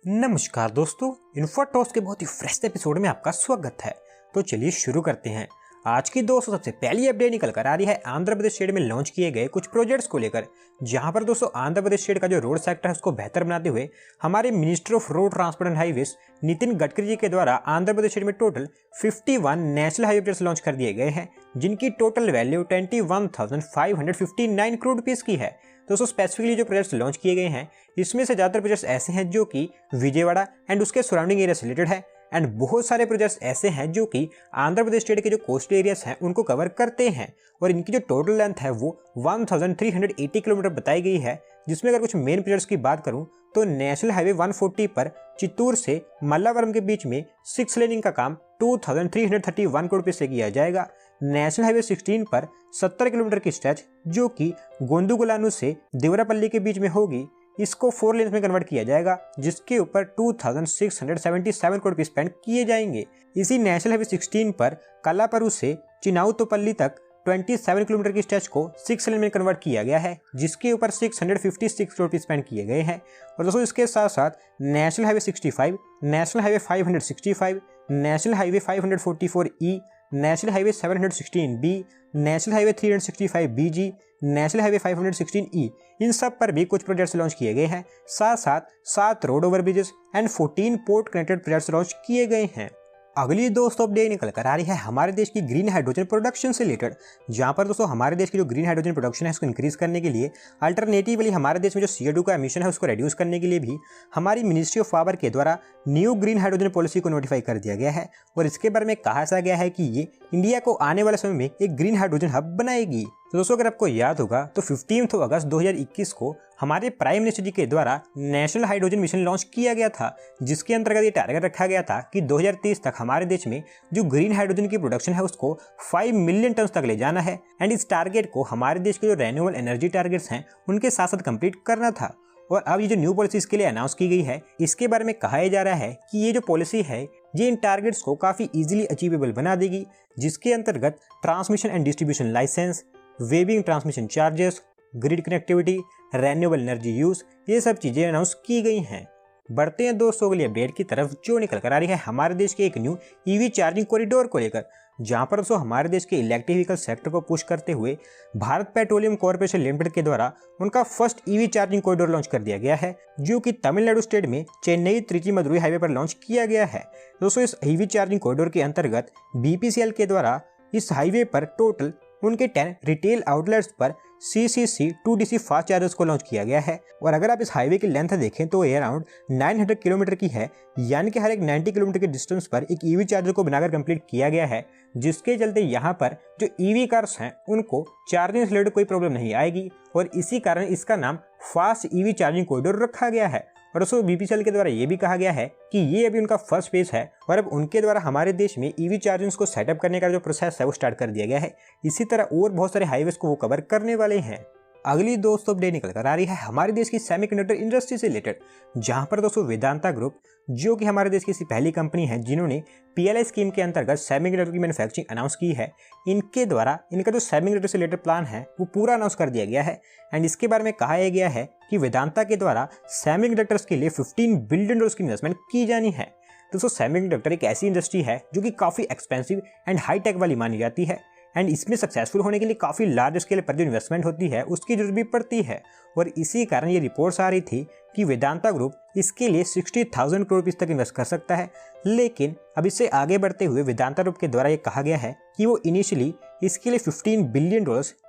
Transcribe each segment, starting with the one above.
नमस्कार दोस्तों, इन्फोटॉस के बहुत ही फ्रेश एपिसोड में आपका स्वागत है। तो चलिए शुरू करते हैं। आज की दोस्तों सबसे पहली अपडेट निकल कर आ रही है आंध्र प्रदेश स्टेट में लॉन्च किए गए कुछ प्रोजेक्ट्स को लेकर, जहां पर दोस्तों आंध्र प्रदेश स्टेट का जो रोड सेक्टर है उसको बेहतर बनाते हुए हमारे minister of road transport and highways Nitin Gadkari ji के द्वारा आंध्र प्रदेश स्टेट में total 51 national highway projects launch कर दिए गए हैं, जिनकी टोटल वैल्यू 21,559 करोड़ रुपीज की है। दोस्तों स्पेसिफिकली जो प्रोजेक्ट्स लॉन्च किए गए हैं इसमें से ज़्यादातर प्रोजेक्ट्स ऐसे हैं जो कि विजयवाड़ा एंड उसके सराउंडिंग एरिया से रिलेटेड है, एंड बहुत सारे प्रोजेक्ट्स ऐसे हैं जो कि आंध्र प्रदेश स्टेट के जो कोस्टल एरियाज हैं उनको कवर करते हैं, और इनकी जो टोटल लेंथ है वो 1380 किलोमीटर बताई गई है। जिसमें अगर कुछ मेन प्रोजेक्ट्स की बात करूं तो नेशनल हाईवे 140 पर चित्तूर से मल्लावरम के बीच में 6 लेनिंग का काम 2331 करोड़ रुपये से किया जाएगा। नेशनल हाईवे 16 पर 70 किलोमीटर की स्ट्रेच जो कि गोंदुगुलानु से देवरापल्ली के बीच में होगी, इसको 4 लेन्स में कन्वर्ट किया जाएगा, जिसके ऊपर 2677 करोड़ रुपये स्पेंड किए जाएंगे। इसी नेशनल हाईवे 16 पर कलापरू से चिनाउतोपल्ली तक 27 किलोमीटर की स्ट्रेच को 6 लेन में कन्वर्ट किया गया है, जिसके ऊपर 656 करोड़ रुपये स्पेंड किए गए हैं। और दोस्तों इसके साथ साथ national highway 65, national highway 565, national highway 544E, national highway 716B, national highway 365BG, national highway 516E, इन सब पर भी कुछ प्रोजेक्ट्स लॉन्च किए गए हैं। साथ साथ 7 road over bridges and 14 port connected projects launch किए गए हैं। अगली दोस्तों अपडेट निकल कर आ रही है हमारे देश की ग्रीन हाइड्रोजन प्रोडक्शन से रिलेटेड, जहां पर दोस्तों हमारे देश की जो ग्रीन हाइड्रोजन प्रोडक्शन है उसको इंक्रीज करने के लिए अल्टरनेटिवली हमारे देश में जो CO2 का एमिशन है उसको रिड्यूस करने के लिए भी हमारी मिनिस्ट्री ऑफ पावर के द्वारा न्यू ग्रीन हाइड्रोजन पॉलिसी को नोटिफाई कर दिया गया है, और इसके बारे में कहा सा गया है कि ये इंडिया को आने वाले समय में एक ग्रीन हाइड्रोजन हब बनाएगी। तो दोस्तों अगर आपको याद होगा तो 15 अगस्त 2021 को हमारे प्राइम मिनिस्टर जी के द्वारा नेशनल हाइड्रोजन मिशन लॉन्च किया गया था, जिसके अंतर्गत ये टारगेट रखा गया था कि 2030 तक हमारे देश में जो ग्रीन हाइड्रोजन की प्रोडक्शन है उसको 5 मिलियन टन तक ले जाना है, एंड इस टारगेट को हमारे देश के जो रेन्यूएबल एनर्जी टारगेट्स हैं उनके साथ साथ कंप्लीट करना था। और अब ये जो न्यू पॉलिसी इसके लिए अनाउंस की गई है, इसके बारे में कहा जा रहा है कि ये जो पॉलिसी है ये इन टारगेट्स को काफ़ी इजीली अचीवेबल बना देगी, जिसके अंतर्गत transmission and distribution licence, waiving transmission charges, grid connectivity, renewable energy use, ये सब चीज़ें अनाउंस की गई हैं। बढ़ते हैं दोस्तों अगली अपडेट की तरफ, जो निकल कर आ रही है हमारे देश के एक न्यू EV चार्जिंग कॉरिडोर को लेकर, जहां पर दोस्तों हमारे देश के इलेक्ट्रिक व्हीकल सेक्टर को पुश करते हुए भारत पेट्रोलियम कॉर्पोरेशन लिमिटेड के द्वारा उनका first EV charging corridor launch कर दिया गया है, जो कि तमिलनाडु स्टेट में चेन्नई त्रिची मदुरई हाईवे पर लॉन्च किया गया है। दोस्तों इस EV चार्जिंग कॉरिडोर के अंतर्गत BPCL के द्वारा इस हाईवे पर टोटल उनके 10 रिटेल आउटलेट्स पर CCC 2DC फास्ट चार्जर्स को लॉन्च किया गया है। और अगर आप इस हाईवे की लेंथ देखें तो ये अराउंड 900 किलोमीटर की है, यानी कि हर एक 90 किलोमीटर के डिस्टेंस पर एक EV चार्जर को बनाकर कंप्लीट किया गया है, जिसके चलते यहाँ पर जो EV कार्स हैं उनको चार्जिंग से रिलेटेड कोई प्रॉब्लम नहीं आएगी, और इसी कारण इसका नाम फास्ट EV चार्जिंग कॉरिडोर रखा गया है। और दोस्तों BPCL के द्वारा ये भी कहा गया है कि ये अभी उनका फर्स्ट फेज है, और अब उनके द्वारा हमारे देश में EV चार्जिंग को सेटअप करने का जो प्रोसेस है वो स्टार्ट कर दिया गया है। इसी तरह और बहुत सारे हाईवेज को वो कवर करने वाले हैं। अगली दोस्तों अपडेट निकल कर आ रही है हमारे देश की सेमीकंडक्टर इंडस्ट्री से रिलेटेड, जहां पर दोस्तों वेदांता ग्रुप, जो कि हमारे देश की पहली कंपनी है जिन्होंने PLI स्कीम के अंतर्गत सेमीकंडक्टर की मैन्युफैक्चरिंग अनाउंस की है, इनके द्वारा इनका जो सेमीकंडक्टर से रिलेटेड प्लान है वो पूरा अनाउंस कर दिया गया है। एंड इसके बारे में कहा गया है कि वेदांता के द्वारा सेमीकंडक्टर्स के लिए $15 बिलियन की इन्वेस्टमेंट की जानी है। दोस्तों सेमीकंडक्टर एक ऐसी इंडस्ट्री है जो कि काफ़ी एक्सपेंसिव एंड हाई टेक वाली मानी जाती है, एंड इसमें सक्सेसफुल होने के लिए काफ़ी लार्ज स्केल पर जो इन्वेस्टमेंट होती है उसकी जरूरत भी पड़ती है। और इसी कारण ये रिपोर्ट्स आ रही थी कि वेदांता ग्रुप इसके लिए 60,000 करोड़ रुपये तक इन्वेस्ट कर सकता है, लेकिन अब इससे आगे बढ़ते हुए वेदांता ग्रुप के द्वारा ये कहा गया है कि वो इनिशियली इसके लिए $15 बिलियन,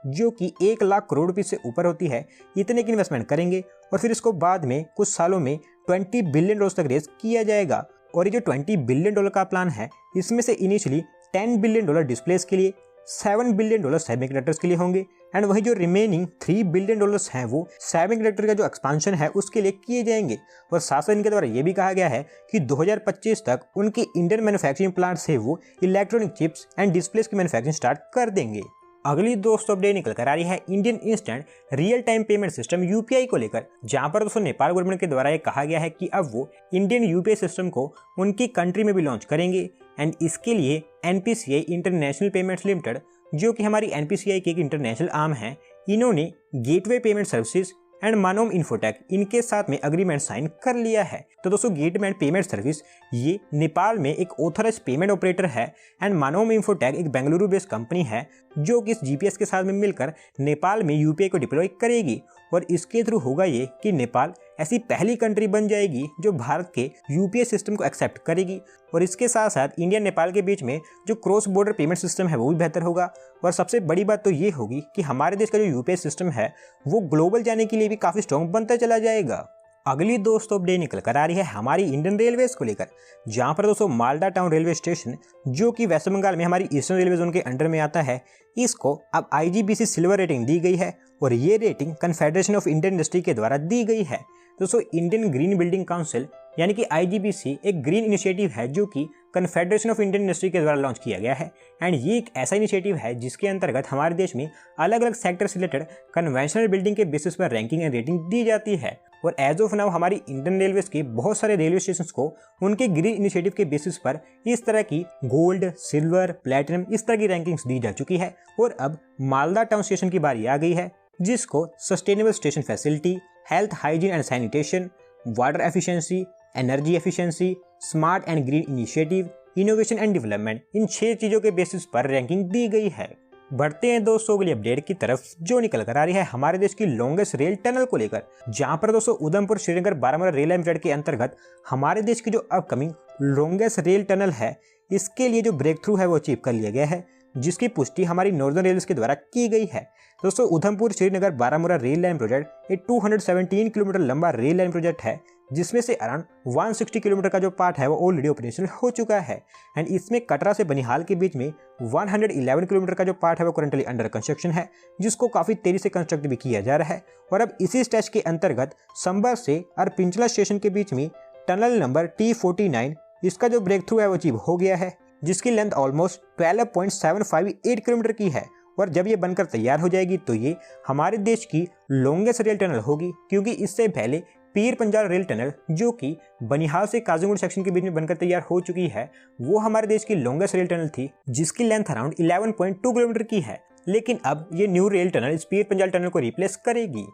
जो कि 1 लाख करोड़ रुपये से ऊपर होती है, इतने की इन्वेस्टमेंट करेंगे, और फिर इसको बाद में कुछ सालों में $20 बिलियन तक रेज किया जाएगा। और ये जो $20 बिलियन का प्लान है इसमें से इनिशियली $10 बिलियन डिस्प्लेस के लिए, $7 बिलियन सेमीकंडक्टर्स के लिए होंगे, एंड वही जो रिमेनिंग $3 बिलियन हैं वो सेमीकंडक्टर का जो एक्सपांशन है उसके लिए किए जाएंगे। और साथ साथ इनके द्वारा ये भी कहा गया है कि 2025 तक उनके इंडियन मैन्युफैक्चरिंग प्लांट से वो इलेक्ट्रॉनिक चिप्स एंड डिस्प्लेस की मैन्युफैक्चरिंग स्टार्ट कर देंगे। अगली दोस्तों अपडेट निकल कर आ रही है Indian instant real time payment system UPI को लेकर, जहां पर दोस्तों नेपाल गवर्नमेंट के द्वारा ये कहा गया है कि अब वो इंडियन UPI सिस्टम को उनकी कंट्री में भी लॉन्च करेंगे। एंड इसके लिए NPCI इंटरनेशनल पेमेंट्स लिमिटेड, जो कि हमारी NPCI की एक इंटरनेशनल आर्म है, इन्होंने गेटवे पेमेंट सर्विसेज एंड मानोम इन्फोटेक इनके साथ में एग्रीमेंट साइन कर लिया है। तो दोस्तों गेटवे पेमेंट सर्विस ये नेपाल में एक ऑथराइज्ड पेमेंट ऑपरेटर है एंड मानोम इन्फोटेक एक बेंगलुरु बेस्ड कंपनी है जो कि इस जीपीएस के साथ में मिलकर नेपाल में यूपीआई को डिप्लॉय करेगी और इसके थ्रू होगा ये कि नेपाल ऐसी पहली कंट्री बन जाएगी जो भारत के यूपीआई सिस्टम को एक्सेप्ट करेगी और इसके साथ साथ इंडिया नेपाल के बीच में जो क्रॉस बॉर्डर पेमेंट सिस्टम है वो भी बेहतर होगा और सबसे बड़ी बात तो ये होगी कि हमारे देश का जो यूपीआई सिस्टम है वो ग्लोबल जाने के लिए भी काफ़ी स्ट्रॉन्ग बनता चला जाएगा। अगली दोस्तों अपडेट निकल कर आ रही है हमारी इंडियन रेलवेज को लेकर, जहां पर दोस्तों मालदा टाउन रेलवे स्टेशन जो कि वेस्ट बंगाल में हमारी ईस्टर्न रेलवे जोन के अंडर में आता है, इसको अब IGBC सिल्वर रेटिंग दी गई है और ये rating confederation of Indian industry के द्वारा दी गई है। दोस्तों इंडियन ग्रीन बिल्डिंग काउंसिल यानी कि IGBC एक ग्रीन इनिशिएटिव है जो कि कन्फेडरेशन ऑफ इंडियन इंडस्ट्री के द्वारा लॉन्च किया गया है एंड ये एक ऐसा इनिशिएटिव है जिसके अंतर्गत हमारे देश में अलग अलग सेक्टर से रिलेटेड कन्वेंशनल बिल्डिंग के बेसिस पर रैंकिंग एंड रेटिंग दी जाती है और एज ऑफ नाउ हमारी इंडियन रेलवेज के बहुत सारे रेलवे स्टेशन को उनके ग्रीन इनिशिएटिव के बेसिस पर इस तरह की गोल्ड, सिल्वर, प्लैटिनम इस तरह की रैंकिंग्स दी जा चुकी है और अब मालदा टाउन स्टेशन की बारी आ गई है जिसको sustainable station facility, health, hygiene and sanitation, water efficiency, energy efficiency, smart and green initiative, innovation and development, इन 6 चीजों के बेसिस पर रैंकिंग दी गई है। बढ़ते हैं दोस्तों अगली अपडेट की तरफ जो निकल कर आ रही है हमारे देश की लॉन्गेस्ट रेल टनल को लेकर, जहां पर दोस्तों Udhampur Srinagar Baramulla rail line project के अंतर्गत हमारे देश की जो अपकमिंग लॉन्गेस्ट रेल टनल है इसके लिए जो ब्रेक थ्रू है वो अचीव कर लिया गया है जिसकी पुष्टि हमारी नॉर्दर्न रेलवे के द्वारा की गई है। दोस्तों Udhampur Srinagar Baramulla rail line project एक 217 किलोमीटर लंबा रेल लाइन प्रोजेक्ट है जिसमें से अराउंड 160 किलोमीटर का जो पार्ट है वो ऑलरेडी ऑपरेशनल हो चुका है एंड इसमें कटरा से बनिहाल के बीच में 111 किलोमीटर का जो पार्ट है वो करंटली अंडर कंस्ट्रक्शन है जिसको काफ़ी तेजी से कंस्ट्रक्ट भी किया जा रहा है और अब इसी स्टेज के अंतर्गत संबर से अरपिंचला स्टेशन के बीच में टनल नंबर T49 इसका जो ब्रेक थ्रू है वो अचीव हो गया है जिसकी लेंथ ऑलमोस्ट 12.758 किलोमीटर की है और जब ये बनकर तैयार हो जाएगी तो ये हमारे देश की लॉन्गेस्ट रेल टनल होगी क्योंकि इससे पहले पीर पंजाल रेल टनल जो कि बनिहाल से काजूगुंड सेक्शन के बीच में बनकर तैयार हो चुकी है वो हमारे देश की लॉन्गेस्ट रेल टनल थी जिसकी लेंथ अराउंड 11.2 किलोमीटर की है, लेकिन अब ये न्यू रेल टनल इस पीर पंजाल टनल को रिप्लेस करेगी।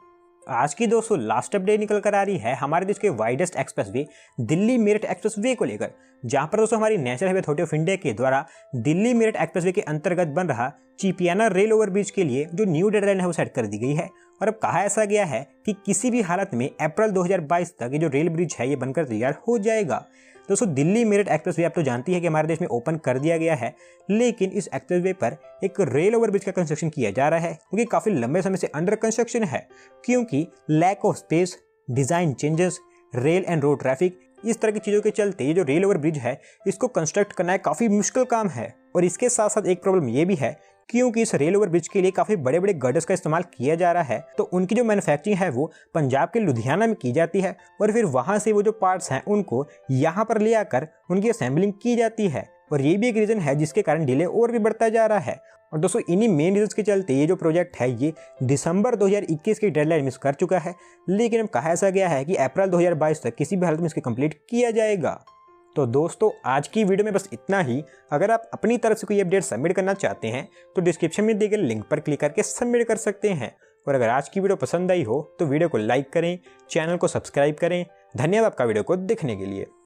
आज की दोस्तों लास्ट अपडेट निकल कर आ रही है हमारे देश के widest expressway Delhi Meerut expressway को लेकर, जहां पर दोस्तों हमारी national highway authority of India के द्वारा दिल्ली मेरठ एक्सप्रेसवे के अंतर्गत बन रहा चिपियाना रेल ओवरब्रिज के लिए जो न्यू डेडलाइन है वो सेट कर दी गई है और अब कहा ऐसा गया है कि किसी भी हालत में अप्रैल 2022 तक ये जो रेल ब्रिज है ये बनकर तैयार हो जाएगा। दोस्तों दिल्ली मेरठ एक्सप्रेसवे आप तो जानती है कि हमारे देश में ओपन कर दिया गया है, लेकिन इस एक्सप्रेसवे पर एक रेल ओवरब्रिज का कंस्ट्रक्शन किया जा रहा है क्योंकि काफ़ी लंबे समय से अंडर कंस्ट्रक्शन है क्योंकि lack of space, design changes, rail and road traffic इस तरह की चीज़ों के चलते ये जो रेल ओवर ब्रिज है इसको कंस्ट्रक्ट करना एक काफ़ी मुश्किल काम है और इसके साथ साथ एक प्रॉब्लम ये भी है क्योंकि इस रेल ओवर ब्रिज के लिए काफ़ी बड़े बड़े गर्डर्स का इस्तेमाल किया जा रहा है तो उनकी जो मैन्युफैक्चरिंग है वो पंजाब के लुधियाना में की जाती है और फिर वहाँ से वो जो पार्ट्स हैं उनको यहाँ पर ले आकर उनकी असेंबलिंग की जाती है और ये भी एक रीज़न है जिसके कारण डिले और भी बढ़ता जा रहा है। और दोस्तों इन्हीं मेन रीजन के चलते ये जो प्रोजेक्ट है ये दिसंबर 2021 की डेडलाइन मिस कर चुका है, लेकिन अब कहा ऐसा गया है कि अप्रैल 2022 तक किसी भी हालत में इसको कंप्लीट किया जाएगा। तो दोस्तों आज की वीडियो में बस इतना ही। अगर आप अपनी तरफ से कोई अपडेट सबमिट करना चाहते हैं तो डिस्क्रिप्शन में दिए गए लिंक पर क्लिक करके सबमिट कर सकते हैं और अगर आज की वीडियो पसंद आई हो तो वीडियो को लाइक करें, चैनल को सब्सक्राइब करें। धन्यवाद आपका वीडियो को देखने के लिए।